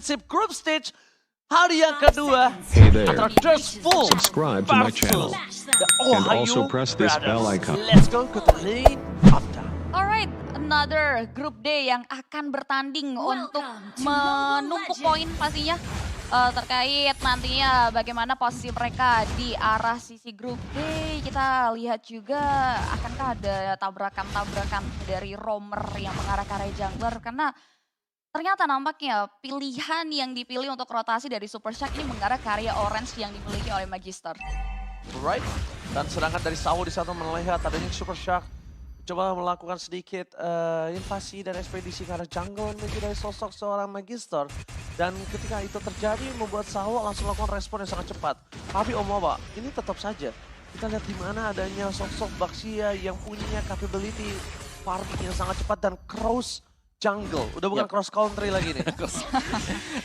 Championship Group Stage. Hari yang kedua Hey there. antara Dustful Subscribe to my channel. And also press this bell icon. Let's go ke the lane up down. Alright, another group day yang akan bertanding untuk menumpuk poin pastinya terkait nantinya bagaimana posisi mereka di arah sisi grup D. Kita lihat juga akankah ada tabrakan-tabrakan dari roamer yang mengarah ke arah jungler karena ternyata nampaknya pilihan yang dipilih untuk rotasi dari Super Shark ini mengarah ke area orange yang dimiliki oleh Magister. Right, dan sedangkan dari Sawo di sana melihat adanya Super Shark coba melakukan sedikit invasi dan ekspedisi ke arah jungle menuju dari sosok seorang Magister. Dan ketika itu terjadi membuat Sawo langsung melakukan respon yang sangat cepat. Tapi Omoba, ini tetap saja kita lihat di mana adanya sosok Baxia yang punya capability farming yang sangat cepat dan cross jungle. Udah bukan cross country lagi nih.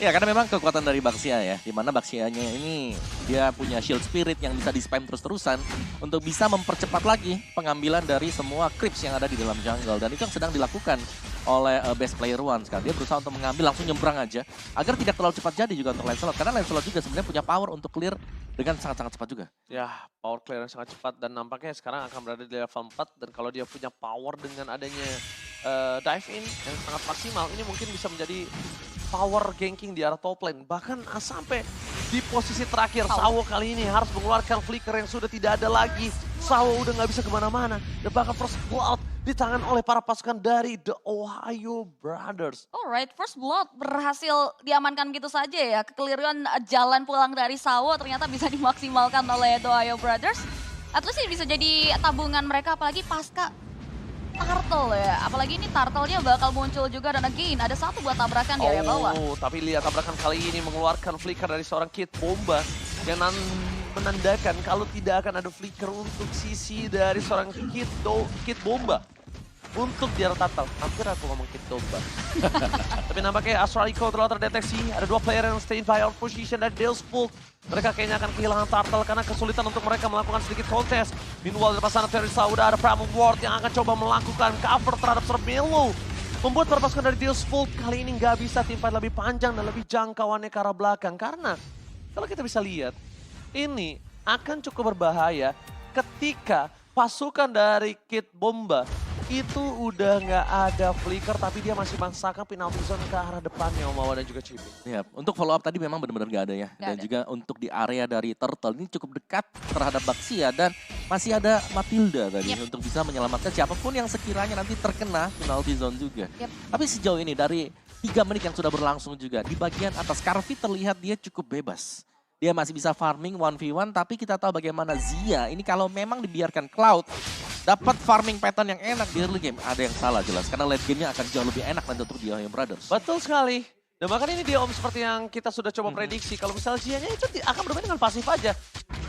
Ya karena memang kekuatan dari Baxia ya. Dimana Baxianya ini dia punya shield spirit yang bisa di-spam terus-terusan untuk bisa mempercepat lagi pengambilan dari semua creeps yang ada di dalam jungle. Dan itu yang sedang dilakukan oleh best player one sekarang. Dia berusaha untuk mengambil langsung nyebrang aja agar tidak terlalu cepat jadi juga untuk Lancelot. Karena Lancelot juga sebenarnya punya power untuk clear dengan sangat-sangat cepat juga. Ya, power clear yang sangat cepat dan nampaknya sekarang akan berada di level 4 dan kalau dia punya power dengan adanya dive in yang sangat maksimal, ini mungkin bisa menjadi power ganking di arah top lane. Bahkan sampai di posisi terakhir, Sawo kali ini harus mengeluarkan flicker yang sudah tidak ada lagi. Sawo udah nggak bisa kemana-mana. Dan bahkan first blood di tangan oleh para pasukan dari The Ohio Brothers. Alright, first blood berhasil diamankan gitu saja ya. Kekeliruan jalan pulang dari Sawo ternyata bisa dimaksimalkan oleh The Ohio Brothers. At least ini bisa jadi tabungan mereka apalagi pasca Turtle ya. Apalagi ini Turtle-nya bakal muncul juga dan again ada satu buat tabrakan di area bawah. Oh, tapi lihat tabrakan kali ini mengeluarkan flicker dari seorang Kid Bomba yang menandakan kalau tidak akan ada flicker untuk sisi dari seorang Kid Bomba. Untuk di arah Turtle, hampir aku ngomong Kid Bomba. Tapi nampaknya Astral Echo telah terdeteksi. Ada dua player yang stay in fire position dari Dustful. Mereka kayaknya akan kehilangan Turtle karena kesulitan untuk mereka melakukan sedikit kontes. Meanwhile dari sana Teresa udah ada Primal Ward yang akan coba melakukan cover terhadap Melo. Membuat para pasukan dari Dustful kali ini nggak bisa timfight lebih panjang dan lebih jangkauannya ke arah belakang. Karena kalau kita bisa lihat, ini akan cukup berbahaya ketika pasukan dari Kid Bomba itu udah nggak ada flicker tapi dia masih mangsakan penalty zone ke arah depannya Omawa dan juga Chibi. Ya, untuk follow up tadi memang benar-benar gak ada ya. Dan juga untuk di area dari Turtle ini cukup dekat terhadap Baxia dan masih ada Matilda tadi untuk bisa menyelamatkan siapapun yang sekiranya nanti terkena penalty zone juga. Tapi sejauh ini dari 3 menit yang sudah berlangsung juga di bagian atas Carvi terlihat dia cukup bebas. Dia masih bisa farming 1v1 tapi kita tahu bagaimana Zia ini kalau memang dibiarkan Cloud dapat farming pattern yang enak di early game. Ada yang salah jelas, karena late game-nya akan jauh lebih enak nanti untuk The Ohio Brothers. Betul sekali. Dan bahkan ini dia Om seperti yang kita sudah coba prediksi. Kalau misalnya Zia-nya itu akan bermain dengan pasif aja.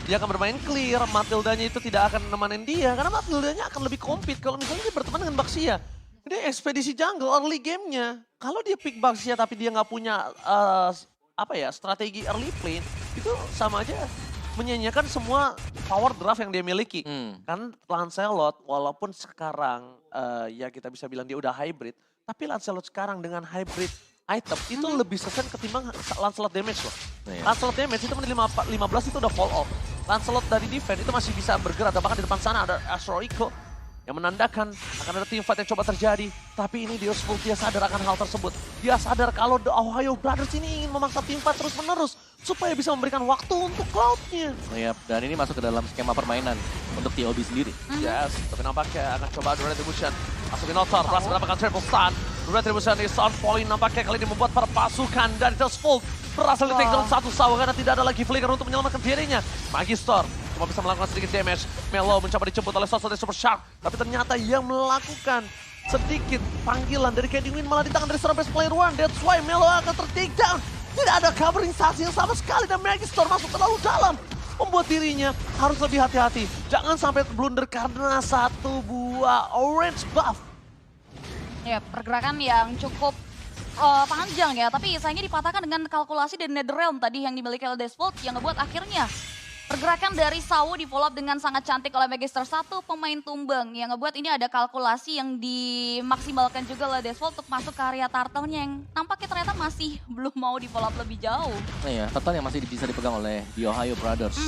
Dia akan bermain clear, Matildanya itu tidak akan nemenin dia. Karena Matildanya akan lebih compete kalau misalnya dia berteman dengan Baxia. Dia ekspedisi jungle early game-nya. Kalau dia pick Baxia tapi dia nggak punya strategi early plane, itu sama aja menyanyiakan semua power draft yang dia miliki. Kan Lancelot walaupun sekarang ya kita bisa bilang dia udah hybrid. Tapi Lancelot sekarang dengan hybrid item itu lebih sesen ketimbang Lancelot damage loh. Lancelot damage itu menit 15 itu udah fall off. Lancelot dari defense itu masih bisa bergerak. Dan bahkan di depan sana ada Astral Echo yang menandakan akan ada teamfight yang coba terjadi. Tapi ini Dustful dia sadar akan hal tersebut. Dia sadar kalau The Ohio Brothers ini ingin memaksa teamfight terus-menerus supaya bisa memberikan waktu untuk Cloud-nya. Dan ini masuk ke dalam skema permainan untuk TOB sendiri. Yes, tapi nampaknya akan coba Red Retribution. Masukin Notor, berhasil mendapatkan triple stun. Red Retribution di stun point nampaknya kali ini membuat para pasukan dari Dustful berhasil di take down satu Sawo karena tidak ada lagi flicker untuk menyelamatkan dirinya. Magister cuma bisa melakukan sedikit damage. Melo mencoba dijemput oleh sosok dari Super Shark. Tapi ternyata yang melakukan sedikit panggilan dari Candy Win malah di tangan dari seorang best player one. That's why Melo akan ter-take down. Tidak ada covering saksi yang sama sekali dan Magister masuk terlalu dalam. Membuat dirinya harus lebih hati-hati. Jangan sampai blunder karena satu buah orange buff. Ya, pergerakan yang cukup panjang ya, tapi sayangnya dipatahkan dengan kalkulasi dari Netherrealm tadi yang dimiliki oleh Dustful yang ngebuat akhirnya Pergerakan dari Sawo di follow up dengan sangat cantik oleh Magister, satu pemain tumbang yang ngebuat ini ada kalkulasi yang dimaksimalkan juga oleh Deswolf untuk masuk ke area turtle-nya yang nampaknya ternyata masih belum mau di follow up lebih jauh. Nah ya, turtle yang masih bisa dipegang oleh The Ohio Brothers.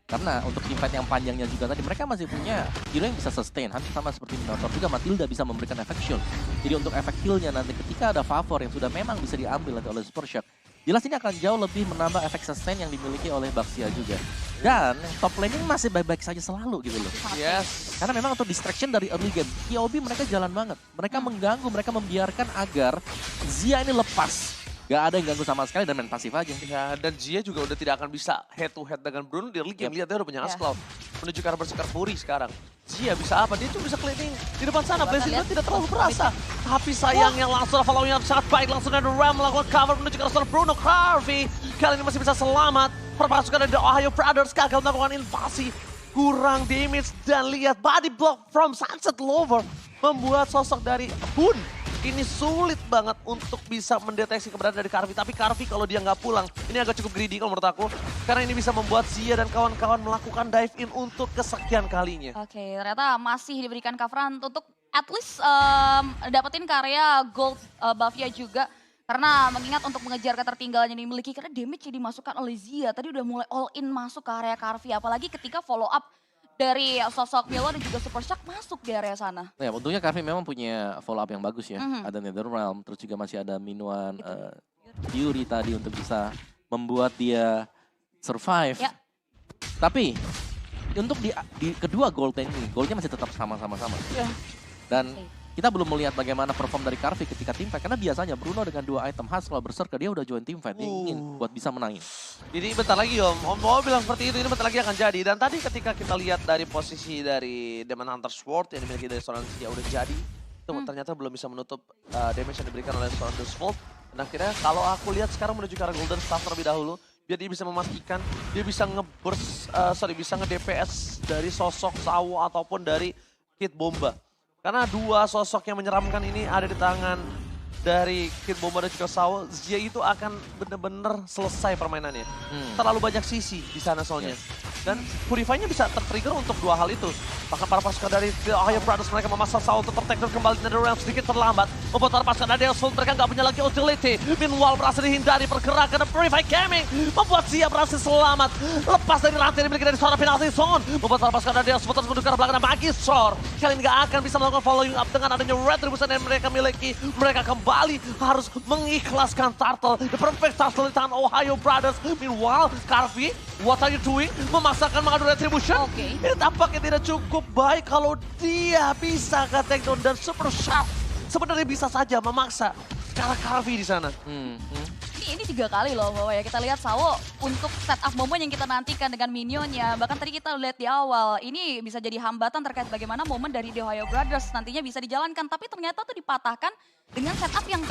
Karena untuk teamfight yang panjangnya juga tadi mereka masih punya hero yang bisa sustain. Hampir sama seperti Minotaur juga Matilda bisa memberikan efek shield. Jadi untuk efek heal-nya nanti ketika ada favor yang sudah memang bisa diambil nanti oleh Super Shock, jelas ini akan jauh lebih menambah efek sustain yang dimiliki oleh Baxia juga. Dan top laning masih baik-baik saja selalu gitu loh. Yes. Karena memang untuk distraction dari early game, KOB mereka jalan banget. Mereka mengganggu, mereka membiarkan agar Zia ini lepas. Gak ada yang ganggu sama sekali dan main pasif aja. Ya, dan Zia juga udah tidak akan bisa head to head dengan Bruno di early game. Lihat dia udah punya Ascloud. Menuju ke arah Berserker Fury sekarang. Zia bisa apa? Dia cuma bisa keliling di depan sana. Blazing tidak terlalu berasa. Tapi sayangnya langsung follow-nya sangat baik. Langsung dari Ram melakukan cover menuju ke arah Bruno Carvey. Kali ini masih bisa selamat. Perpasukan dari The Ohio Brothers gagal melakukan invasi. Kurang damage dan lihat body block from Sunset Lover. Membuat sosok dari Boon ini sulit banget untuk bisa mendeteksi keberadaan dari Carvey. Tapi Carvey kalau dia nggak pulang, ini agak cukup greedy kalau menurut aku. Karena ini bisa membuat Zia dan kawan-kawan melakukan dive in untuk kesekian kalinya. Oke, ternyata masih diberikan coveran untuk at least dapetin karya gold Bavia juga. Karena mengingat untuk mengejar ketertinggalan yang dimiliki, karena damage yang dimasukkan oleh Zia tadi udah mulai all in masuk ke area Carvey. Apalagi ketika follow up dari sosok Milo dan juga Super Shock masuk di area sana. Nah ya, untungnya Carvey memang punya follow up yang bagus ya. Ada Netherrealm, terus juga masih ada minuan Fury tadi untuk bisa membuat dia survive. Ya. Tapi untuk di kedua gold ini, goldnya masih tetap sama-sama. Ya. Dan kita belum melihat bagaimana perform dari Carvey ketika teamfight. Karena biasanya Bruno dengan 2 item khas kalau Berserker dia udah join teamfight. Dia ingin buat bisa menangin. Ini bentar lagi Om mau bilang seperti itu, ini bentar lagi akan jadi. Dan tadi ketika kita lihat dari posisi dari Demon Hunter Sword yang dimiliki dari seorang Zia udah jadi. Itu ternyata belum bisa menutup damage yang diberikan oleh seorang Deswolf. Dan akhirnya kalau aku lihat sekarang menuju ke arah Golden Staff terlebih dahulu. Biar dia bisa memastikan, dia bisa bisa nge-DPS dari sosok Sawo ataupun dari Kid Bomba. Karena dua sosok yang menyeramkan ini ada di tangan dari Kid Bomba dan juga Sawo. Zia itu akan benar-benar selesai permainannya. Terlalu banyak sisi di sana soalnya. Dan Purify-nya bisa ter-trigger untuk dua hal itu. Bahkan para pasukan dari The Ohio Brothers mereka memasang Sawo untuk tertek dan kembali dari Realm sedikit terlambat. Membuat para pasukan dari Deswolf mereka nggak punya lagi utility. Meanwhile berhasil dihindari pergerakan Purify Gaming. Membuat Zia berhasil selamat. Lepas dari rantai dimiliki dari seorang penalty zone. Membuat para pasukan dari Deswolf terus menuju ke belakang Magister. Kali ini nggak akan bisa melakukan following up dengan adanya retribution yang mereka miliki. Mereka kembali harus mengikhlaskan Turtle. The perfect Turtle di tangan Ohio Brothers. Meanwhile, Carvey, what are you doing? Memaksakan mengadu retribution. Ini tampaknya tidak cukup baik kalau dia bisa ke takedown dan Super Shock. Sebenarnya bisa saja memaksa cara Carvey di sana. Ini 3 kali loh bahwa ya kita lihat Sawo untuk setup momen yang kita nantikan dengan minionnya. Bahkan tadi kita lihat di awal, ini bisa jadi hambatan terkait bagaimana momen dari The Ohio Brothers nantinya bisa dijalankan. Tapi ternyata tuh dipatahkan dengan setup yang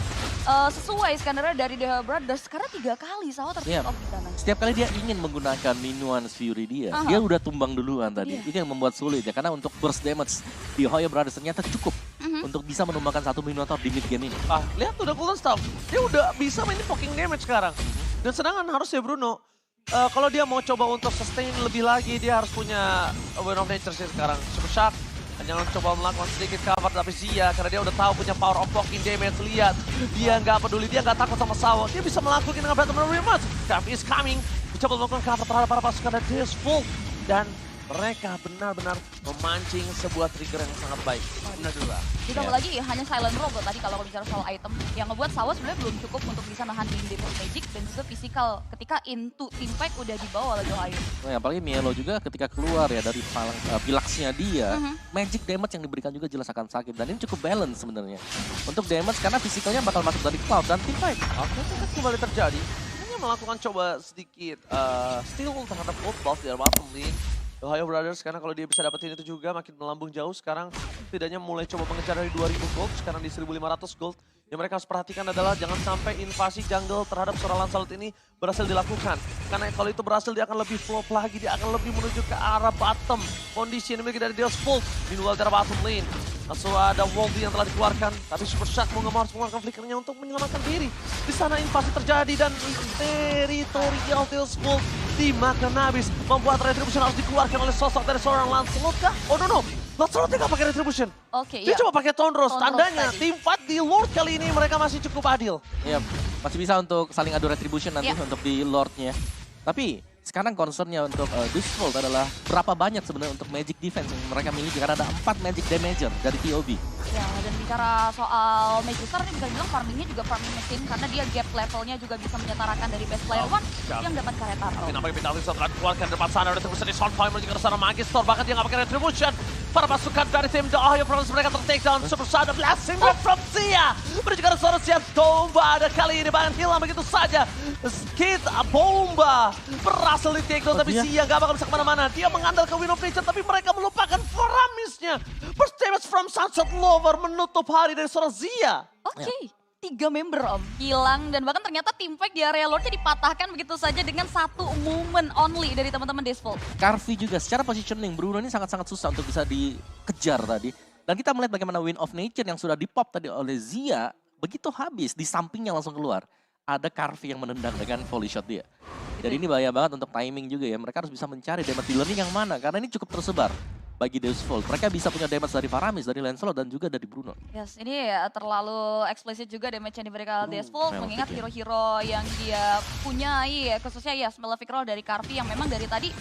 sesuai skenario dari The Ohio Brothers. Karena 3 kali Sawo tertutup off di sana. Setiap kali dia ingin menggunakan minuan Fury dia udah tumbang duluan tadi. Itu yang membuat sulit ya, karena untuk burst damage The Ohio Brothers ternyata cukup untuk bisa menumbangkan satu Minotaur di mid game ini. Lihat udah Golden Staff, dia udah bisa mainin poking damage sekarang. Dan sedangkan harusnya Bruno, kalau dia mau coba untuk sustain lebih lagi, dia harus punya Wind of Nature sih sekarang. Super Shock, jangan coba melakukan sedikit cover, tapi Zia, karena dia udah tahu punya power of poking damage. Lihat, dia nggak peduli, dia nggak takut sama Sawo. Dia bisa melakukan dengan Battle Rematch. Carvey is coming, coba melakukan cover terhadap para pasukan dari Deswolf. Dan mereka benar-benar memancing sebuah trigger yang sangat baik. Benar juga. Ditambah lagi hanya silent roll tuh tadi kalau bicara soal item. Yang ngebuat Sawo sebenarnya belum cukup untuk bisa nahan di Demon Magic dan juga physical ketika into teamfight udah dibawa oleh Ohio. Nah, apalagi Mielo juga ketika keluar ya dari pilaksnya dia, magic damage yang diberikan juga jelas akan sakit. Dan ini cukup balance sebenarnya. Untuk damage karena fisikalnya bakal masuk dari Cloud dan teamfight. Oke, itu kan kembali terjadi. Hanya melakukan coba sedikit steal terhadap gold buff di bottom lane. Ohio Brothers karena kalau dia bisa dapetin itu juga makin melambung jauh. Sekarang setidaknya mulai coba mengejar dari 2000 gold, sekarang di 1500 gold. Yang mereka harus perhatikan adalah jangan sampai invasi jungle terhadap seorang Lancelot ini berhasil dilakukan. Karena kalau itu berhasil dia akan lebih flop lagi, dia akan lebih menuju ke arah bottom. Kondisi yang dimiliki dari Deswolf, meanwhile dari bottom lane. Langsung ada Woldy yang telah dikeluarkan, tapi Super Shock mau nggak mau harus mengeluarkan flickernya untuk menyelamatkan diri. Di sana invasi terjadi dan teritorial Deswolf dimakan habis. Membuat Retribution harus dikeluarkan oleh sosok dari seorang Lancelot kah? Oh no, Lancelot nggak pakai Retribution. Oke, Dia iya. coba pakai Tondros. Tondros Tandanya tadi. tim fight di Lord kali ini mereka masih cukup adil. Ya, masih bisa untuk saling adu retribution nanti Iya. untuk di Lordnya. Tapi sekarang concernnya untuk Dusvolt adalah berapa banyak sebenarnya untuk magic defense yang mereka miliki. Karena ada 4 magic damager dari TOB. Ya, dan bicara soal Magister ini bisa bilang farmingnya juga farming mesin karena dia gap levelnya juga bisa menyetarakan dari best player one yang dapat karet Tapi turtle. nampaknya Vitality akan keluarkan depan sana. Retribution di Soundfire menuju ke sana Magister. Bahkan dia nggak pakai Retribution. Para pasukan dari tim The Ohio Brothers mereka ter-take down. Super Shadow Blessing from Zia. Menuju ke sana Zia Tomba ada kali ini. Bahkan hilang begitu saja. Skid Bomba berhasil di take down. Tapi dia- Zia nggak bakal bisa kemana-mana. Dia mengandalkan Wind of Nature. Tapi mereka melupakan Faramisnya. First damage from Sunset Lover menutup hari dari seorang Zia. Oke. 3 member Om hilang dan bahkan ternyata tim fight di area Lordnya dipatahkan begitu saja dengan satu moment only dari teman-teman Dusvolt. Carvi juga secara positioning Bruno ini sangat-sangat susah untuk bisa dikejar tadi. Dan kita melihat bagaimana Wind of Nature yang sudah dipop tadi oleh Zia. Begitu habis di sampingnya langsung keluar. Ada Carvi yang menendang dengan volley shot dia. Jadi ini bahaya banget untuk timing juga ya. Mereka harus bisa mencari damage dealer-nya yang mana. Karena ini cukup tersebar bagi Dusvolt. Mereka bisa punya damage dari Faramis, dari Lancelot, dan juga dari Bruno. Yes, ini terlalu eksplisit juga damage yang diberikan oleh Dusvolt Malefic mengingat ya. hero-hero yang dia punyai khususnya ya Malefic Roll dari Carvi yang memang dari tadi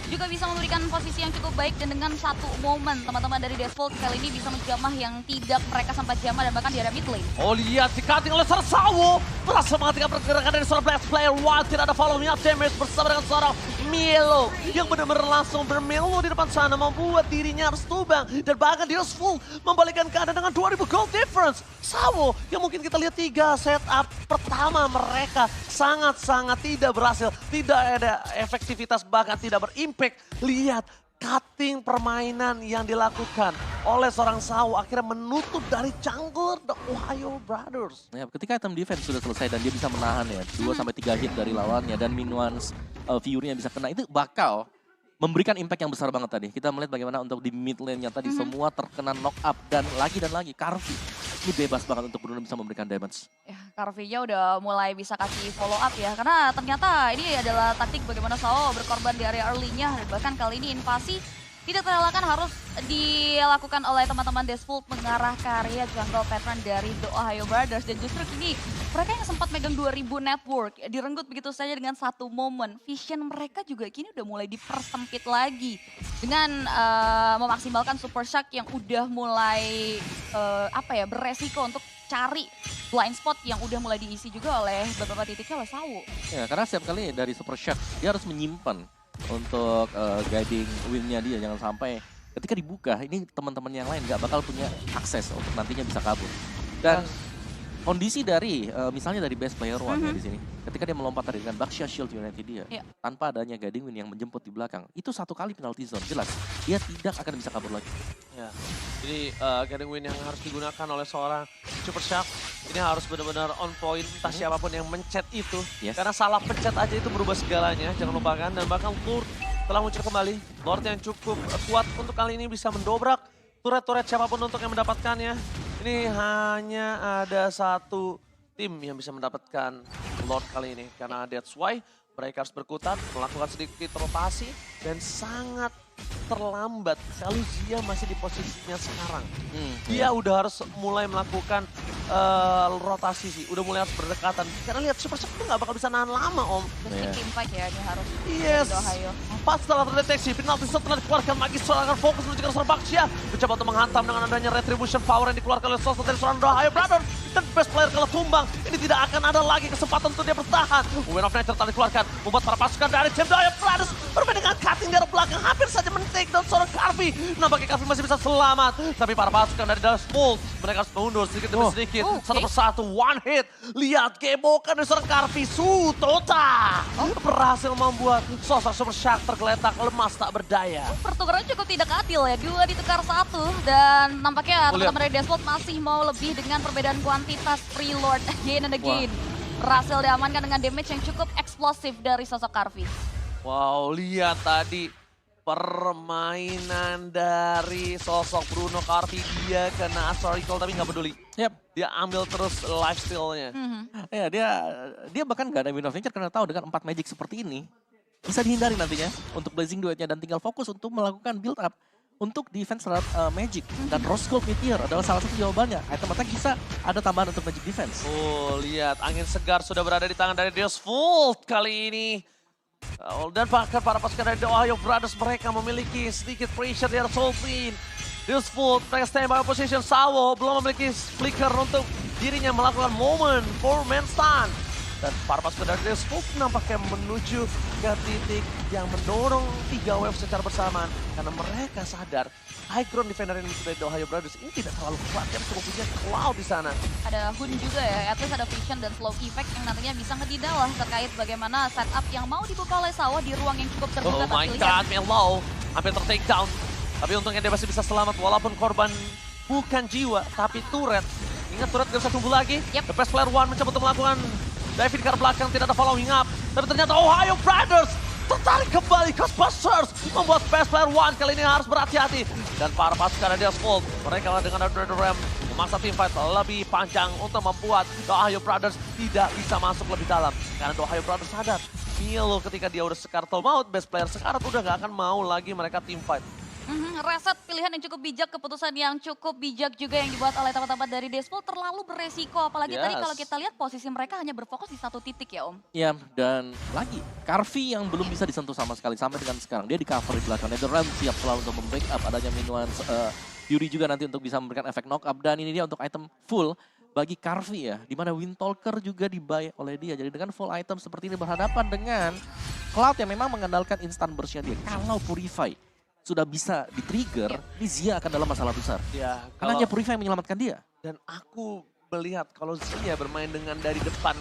juga bisa memberikan posisi yang cukup baik dan dengan satu momen teman-teman dari Dusvolt kali ini bisa menjamah yang tidak mereka sempat jamah dan bahkan di area mid lane. Oh lihat di-cutting oleh seorang Sawo. Berhasil menghentikan pergerakan dari seorang Blast Player One. Tidak ada follow up damage bersama dengan seorang Milo. Yang benar-benar langsung bermelo di depan sana. Membuat dirinya harus tumbang. Dan bahkan dia full membalikkan keadaan dengan 2000 gold difference. Sawo yang mungkin kita lihat 3 setup pertama mereka sangat-sangat tidak berhasil. Tidak ada efektivitas bahkan tidak berimpact. Lihat. Cutting permainan yang dilakukan oleh seorang Sawo akhirnya menutup dari jungler The Ohio Brothers. Ya, ketika item defense sudah selesai dan dia bisa menahan ya 2-3 hit dari lawannya dan minuans Fury-nya bisa kena, itu bakal memberikan impact yang besar banget tadi. Kita melihat bagaimana untuk di mid lane-nya tadi semua terkena knock up dan lagi Carvi ini bebas banget untuk Bruno bisa memberikan damage. Ya, Carvi-nya udah mulai bisa kasih follow up ya. Karena ternyata ini adalah taktik bagaimana Sao berkorban di area early-nya. Dan bahkan kali ini invasi tidak terelakkan harus dilakukan oleh teman-teman Dusvolt mengarah ke area jungle pattern dari The Ohio Brothers. Dan justru kini mereka yang sempat megang 2000 network direnggut begitu saja dengan satu momen. Vision mereka juga kini udah mulai dipersempit lagi. Dengan memaksimalkan Super Shark yang udah mulai beresiko untuk cari blind spot yang udah mulai diisi juga oleh beberapa titiknya oleh Sawo. Ya, karena setiap kali dari Super Shark dia harus menyimpan untuk guiding win-nya dia. Jangan sampai ketika dibuka ini teman-teman yang lain nggak bakal punya akses untuk nantinya bisa kabur. Dan kondisi dari misalnya dari best player one ya di sini. Ketika dia melompat tadi dengan Baxia Shield Unity dia Iya. tanpa adanya guiding win yang menjemput di belakang. Itu satu kali penalty zone jelas. Dia tidak akan bisa kabur lagi. Ya, jadi guiding win yang harus digunakan oleh seorang Super Shark ini harus benar-benar on point. Entah siapapun yang mencet itu, Yes. karena salah pencet aja itu berubah segalanya. Jangan lupakan dan bahkan Lord telah muncul kembali. Lord yang cukup kuat untuk kali ini bisa mendobrak turret-turret siapapun untuk yang mendapatkannya. Ini hanya ada satu tim yang bisa mendapatkan Lord kali ini. Karena that's why mereka harus berkutat, melakukan sedikit rotasi, dan sangat terlambat kalau Zia masih di posisinya sekarang. Dia udah harus mulai melakukan rotasi sih, udah mulai harus berdekatan. Karena lihat Super Shark itu nggak bakal bisa nahan lama Om. Detik Iya. impact ya ini harus. Yes. dari Ohio. Pas setelah terdeteksi, penalti setelah dikeluarkan Magister akan fokus menuju ke seorang Baxia. Mencoba untuk menghantam dengan adanya Retribution Power yang dikeluarkan oleh sosok dari seorang The Ohio Brothers. Dan best player kalau tumbang, ini tidak akan ada lagi kesempatan untuk dia bertahan. Wind of Nature telah dikeluarkan, membuat para pasukan dari tim The Ohio Brothers bermain dengan cutting dari belakang, hampir saja men-take down seorang Carvi. Nampaknya Carvi masih bisa selamat, tapi para pasukan dari Dusvolt, mereka harus mundur sedikit demi sedikit. Satu persatu, one hit. Lihat gemokan dari seorang Carvi, Sutota. Berhasil membuat sosok Super Shark tergeletak lemas tak berdaya. Pertukaran cukup tidak adil ya, 2 ditukar 1 dan nampaknya teman-teman dari Dusvolt masih mau lebih dengan perbedaan kuantitas free Lord again and again. Berhasil diamankan dengan damage yang cukup eksplosif dari sosok Carvi. Wow, lihat tadi permainan dari sosok Bruno Carvi. Dia kena Astorical tapi nggak peduli. Yap. Dia ambil terus lifesteal-nya. Ya, dia bahkan gak ada Wind of Nature karena tahu dengan 4 magic seperti ini. bisa dihindari nantinya untuk Blazing Duetnya dan tinggal fokus untuk melakukan build up untuk defense terhadap Magic. Dan Rose Gold Meteor adalah salah satu jawabannya. Item attack bisa ada tambahan untuk Magic defense. Oh, lihat angin segar sudah berada di tangan dari Deus Vult kali ini. Dan bahkan para pasukan dari The Ohio Brothers mereka memiliki sedikit pressure di Soul Queen. Deus Vult, mereka stand by position. Sawo belum memiliki flicker untuk dirinya melakukan moment for man stand. Dan para pasukan dari Deus Vult nampaknya menuju ke titik yang mendorong 3 wave secara bersamaan. Karena mereka sadar high ground defender ini dari The Ohio Brothers ini tidak terlalu kuat. Yang cukup punya Cloud di sana. Ada Hun juga ya, at least ada vision dan slow effect yang nantinya bisa ngedidal lah terkait bagaimana setup yang mau dibuka oleh Sawo di ruang yang cukup terbuka. Oh my god, Melo hampir ter-take down. Tapi untungnya dia masih bisa selamat walaupun korban bukan jiwa, tapi turret. Ingat turret gak bisa tumbuh lagi. Yep. The Best Player One mencoba untuk melakukan diving ke arah belakang, tidak ada following up. Tapi ternyata Ohio Brothers tertarik kembali Ghostbusters. Membuat Best Player One kali ini harus berhati-hati. Dan para pasukan dari Deus Vult, mereka dengan Red Ram memaksa teamfight lebih panjang untuk membuat The Ohio Brothers tidak bisa masuk lebih dalam. Karena The Ohio Brothers sadar, Milo ketika dia udah sekarat maut, Best Player sekarat udah gak akan mau lagi mereka teamfight. Reset pilihan yang cukup bijak, keputusan yang cukup bijak juga yang dibuat oleh teman-teman dari Deus Vult terlalu beresiko. Apalagi tadi kalau kita lihat posisi mereka hanya berfokus di satu titik ya Om. Ya, dan lagi Carvi yang belum bisa disentuh sama sekali sampai dengan sekarang. Dia di cover di belakang. NetherRealm siap selalu untuk membackup adanya minuan Fury juga nanti untuk bisa memberikan efek knock up. Dan ini dia untuk item full bagi Carvi ya. Dimana Windtalker juga dibuy oleh dia. Jadi dengan full item seperti ini berhadapan dengan Cloud yang memang mengandalkan instant burst-nya dia. Kalau Purify sudah bisa di-trigger, ini Zia akan dalam masalah besar. Ya, Karena hanya Purify yang menyelamatkan dia. Dan aku melihat kalau Zia bermain dengan dari depan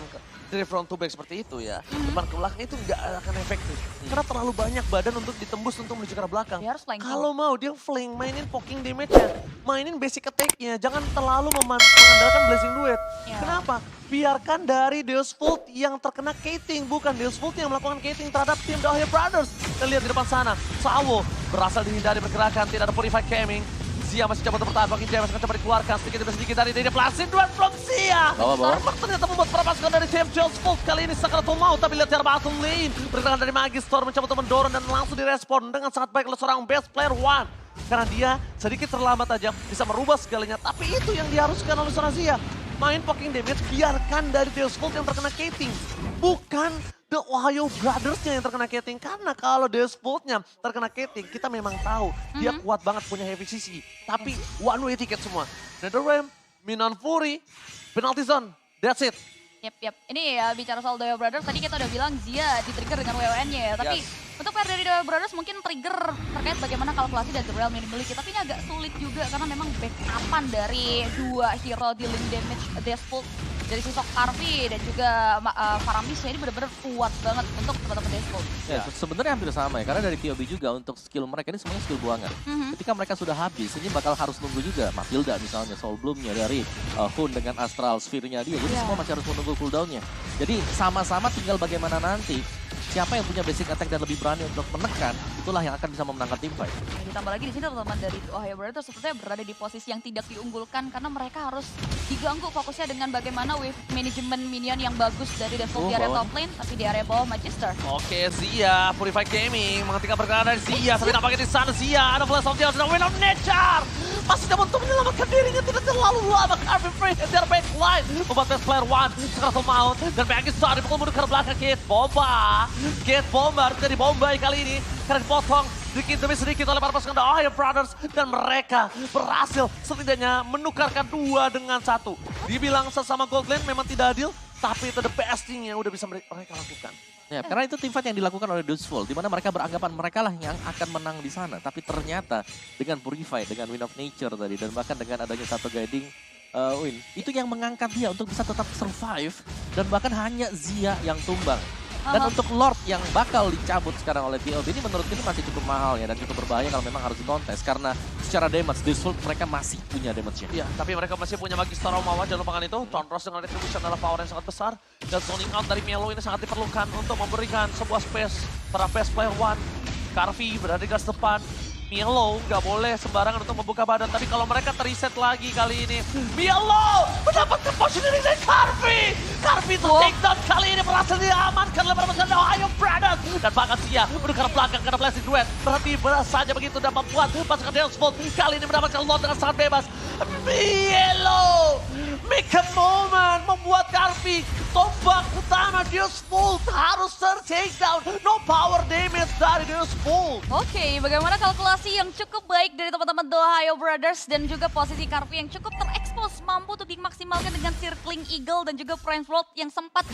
dari front to back seperti itu ya, depan ke belakang itu nggak akan efektif. Karena terlalu banyak badan untuk ditembus untuk menuju ke arah belakang. Dia harus flank. Kalau mau dia flank, mainin poking damage-nya, mainin basic attack-nya, jangan terlalu mengandalkan Blazing Duet. Ya. Kenapa? Biarkan dari Deus Vult yang terkena Kating, bukan Deus Vult yang melakukan Kating terhadap tim The Ohio Brothers. Kita lihat di depan sana, Sawo berasal dihindari pergerakan, tidak ada Purify Gaming. Zia masih coba untuk bertahan, Walking Jam masih coba dikeluarkan sedikit demi sedikit dari dia Placid Duet from Zia. Bawa. Ternyata membuat para pasukan dari James Jones Vult kali ini sakaratul maut, tapi lihat cara bottom lane. Pergerakan dari Magister mencoba untuk mendorong dan langsung direspon dengan sangat baik oleh seorang Best Player One. Karena dia sedikit terlambat aja bisa merubah segalanya, tapi itu yang diharuskan oleh seorang Zia. Main poking damage, biarkan dari Deus Vult yang terkena Kating. Bukan The Ohio Brothers-nya yang terkena Kating. Karena kalau Deus Vult-nya terkena Kating, kita memang tahu dia kuat banget punya heavy CC. Tapi one way ticket semua. NetherRealm, Minon Fury, penalty zone, that's it. Yep. Ini ya bicara soal The Ohio Brothers, tadi kita udah bilang Zia di-trigger dengan WWN-nya ya. Tapi untuk player dari The Ohio Brothers mungkin trigger terkait bagaimana kalkulasi dari The Realm ini dimiliki. Tapi ini agak sulit juga karena memang backupan dari dua hero dealing damage Deus Vult. Dari sosok Carvi dan juga Faramis ini benar-benar kuat banget untuk teman-teman Deus Vult. Ya, sebenarnya hampir sama ya, karena dari POB juga untuk skill mereka ini semuanya skill buangan. Ketika mereka sudah habis, ini bakal harus nunggu juga Matilda misalnya, Soul Bloom-nya dari Hun dengan Astral Sphere-nya dia. Jadi semua masih harus menunggu cooldown-nya. Jadi sama-sama tinggal bagaimana nanti siapa yang punya basic attack dan lebih berani untuk menekan, itulah yang akan bisa memenangkan teamfight. Ditambah lagi di sini teman-teman dari Ohio Brothers sepertinya berada di posisi yang tidak diunggulkan karena mereka harus diganggu fokusnya dengan bagaimana wave management minion yang bagus dari Deus Vult di area top lane, tapi di area bawah Magister. Oke, Zia, Purify Gaming menghentikan pergerakan dari Zia, tapi nampaknya di sana Zia ada Flash of Gale, sudah Win of Nature. Masih dapat untuk menyelamatkan dirinya, tidak terlalu lama. Carvin Free, their backline, membuat Best Player One, sekaratul maut, dan Magister dipukul mundur ke belakang. Gate Bomba harus jadi Bombay kali ini, karena dipotong sedikit demi sedikit oleh para pasukan The Ohio Brothers. Dan mereka berhasil setidaknya menukarkan 2 dengan 1. Dibilang sesama Gold Lane memang tidak adil, tapi itu the best thing yang udah bisa mereka lakukan. Ya, karena itu teamfight yang dilakukan oleh Deus Vult, di mana mereka beranggapan mereka lah yang akan menang di sana. Tapi ternyata dengan Purify, dengan Wind of Nature tadi, dan bahkan dengan adanya satu guiding win, itu yang mengangkat dia untuk bisa tetap survive, dan bahkan hanya Zia yang tumbang. Dan untuk Lord yang bakal dicabut sekarang oleh POB ini menurut ini masih cukup mahal ya, dan cukup berbahaya kalau memang harus dikontes. Karena secara damage, Deus Vult mereka masih punya damage-nya. Iya, tapi mereka masih punya Magister Romawa, jangan lupakan itu. Thornross dengan retribution adalah power yang sangat besar. Dan zoning out dari Melo ini sangat diperlukan untuk memberikan sebuah space para Best Player One. Carvi berada di garis depan. Melo nggak boleh sembarangan untuk membuka badan, tapi kalau mereka teriset lagi kali ini, Melo mendapatkan positioning dari Carvi. Carvi itu take down kali ini berhasil diamankan oleh para pasukan The Ohio Brothers. Dan bahkan Sia menuju ke belakang karena Blessing Duet. Berhenti saja begitu dan membuat pasukan Deusfold kali ini mendapatkan lot dengan sangat bebas. Yellow, make a moment, membuat Karvi tombak utama Deusfold harus ter-takedown. No power damage dari Deusfold. Oke, bagaimana kalkulasi yang cukup baik dari teman-teman The Ohio Brothers dan juga posisi Karvi yang cukup terekspos mampu untuk dimaksimalkan dengan Circling Eagle dan juga Prime Float yang sempat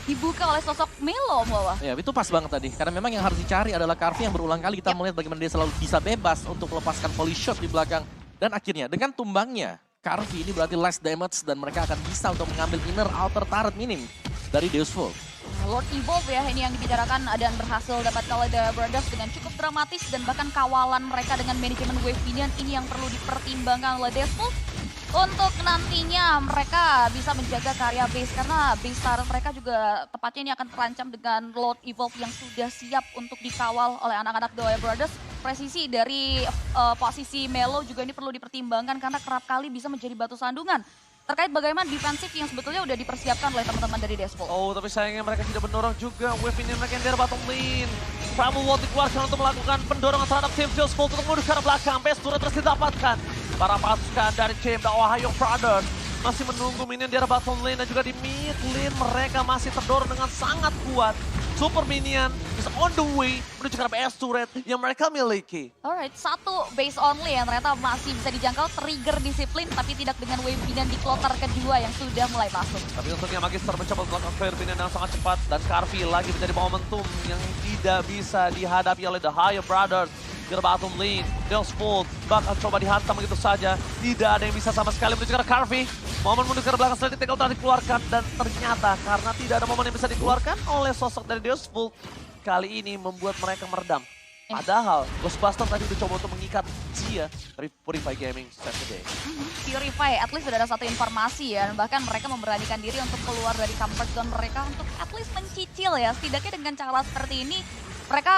dibuka oleh sosok Melo bawah. Ya, itu pas banget tadi. Karena memang yang harus dicari adalah Karvi yang berulang kali kita melihat bagaimana dia selalu bisa bebas untuk melepaskan volley shot di belakang. Dan akhirnya dengan tumbangnya, Karvi ini berarti less damage dan mereka akan bisa untuk mengambil inner outer turret minim dari Deusfold. Lord Evolve ya ini yang dibicarakan dan berhasil dapat oleh The Brothers dengan cukup dramatis dan bahkan kawalan mereka dengan manajemen wave minion ini yang perlu dipertimbangkan oleh Deusfold. Untuk nantinya mereka bisa menjaga karya base karena base turret mereka juga tepatnya ini akan terancam dengan Lord Evolve yang sudah siap untuk dikawal oleh anak-anak The Ohio Brothers. Presisi dari posisi Melo juga ini perlu dipertimbangkan karena kerap kali bisa menjadi batu sandungan. Terkait bagaimana defensif yang sebetulnya udah dipersiapkan oleh teman-teman dari Deusfold. Oh, tapi sayangnya mereka tidak mendorong juga wave ini mereka yang dari bottom lane. Primal Wall dikeluarkan untuk melakukan pendorongan terhadap tim Deusfold untuk menuju ke arah belakang. Best turret terus didapatkan. Para pasukan dari tim The Ohio Brothers masih menunggu minion di arah bottom lane dan juga di mid lane mereka masih terdorong dengan sangat kuat. Super minion is on the way menuju ke arah best turret yang mereka miliki. Alright, satu base only yang ternyata masih bisa dijangkau, trigger disiplin tapi tidak dengan wave minion di kloter kedua yang sudah mulai masuk. Tapi untungnya Magister mencoba melakukan clear minion yang sangat cepat dan Karvi lagi menjadi momentum yang tidak bisa dihadapi oleh The Ohio Brothers. Ke bottom lane, Deusfold bakal coba dihantam begitu saja. Tidak ada yang bisa sama sekali menuju ke arah Karvi. Momen menuju ke belakang setelah di-tackle telah dikeluarkan dan ternyata karena tidak ada momen yang bisa dikeluarkan oleh sosok dari Deusfold kali ini membuat mereka meredam. Padahal Ghostbuster tadi udah coba untuk mengikat Zia dari Purify Gaming Saturday. Purify, at least sudah ada satu informasi ya. Bahkan mereka memberanikan diri untuk keluar dari comfort zone mereka untuk at least mencicil ya. Setidaknya dengan cara seperti ini mereka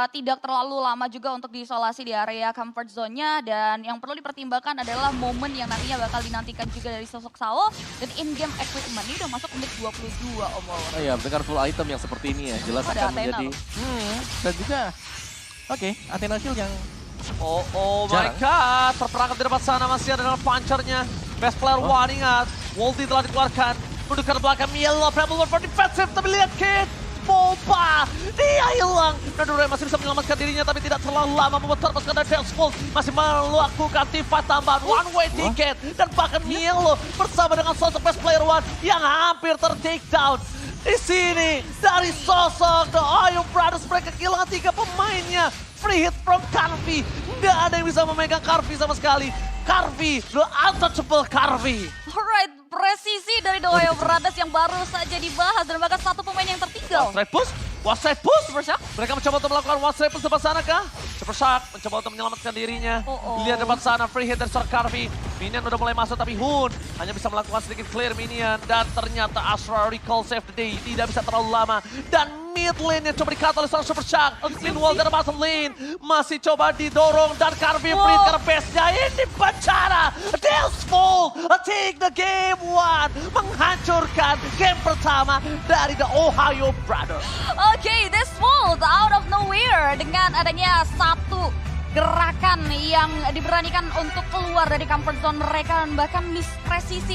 tidak terlalu lama juga untuk diisolasi di area comfort zone-nya. Dan yang perlu dipertimbangkan adalah momen yang nantinya bakal dinantikan juga dari sosok Sao. Dan in-game equipment ini udah masuk menit 22 Om Wawan. Oh iya, dengan full item yang seperti ini ya, jelas Ada akan Athena menjadi... dan juga, oke, Athena Shield yang Oh my god, terperangkap di depan sana masih ada dengan punchernya. Best player one ingat, Wolti telah dikeluarkan. Menuju ke belakang Yellow, Predator for defensive, tapi lihat Kid. Boba, dia hilang. Nadure masih bisa menyelamatkan dirinya tapi tidak terlalu lama memutar pasukan dari Deusfold. Masih melakukan tifa tambahan one way ticket. Dan bahkan Yellow bersama dengan sosok best player one yang hampir ter-takedown. Di sini dari sosok The Ohio Brothers mereka kehilangan 3 pemainnya. Free hit from Karvi. Nggak ada yang bisa memegang Karvi sama sekali. Karvi, the untouchable Karvi. Alright, presisi dari The Ohio Brothers yang baru saja dibahas dan bahkan satu pemain yang tertinggal. One straight push, one straight push. Super Shock. Mereka mencoba untuk melakukan one straight push depan sana kah? Super Shock mencoba untuk menyelamatkan dirinya. Lihat depan sana, free hit dari seorang Karvi. Minion udah mulai masuk tapi Hun hanya bisa melakukan sedikit clear minion. Dan ternyata Astra recall save the day, tidak bisa terlalu lama. Dan mid lane yang coba di-cut oleh seorang Super Shock. Lin Wall dari bottom lane masih coba didorong dan Karvi free karena base-nya ini penjara. Deusfold take the game one, menghancurkan game pertama dari The Ohio Brothers. Oke, Deusfold out of nowhere dengan adanya satu gerakan yang diberanikan untuk keluar dari comfort zone mereka dan bahkan miss presisi.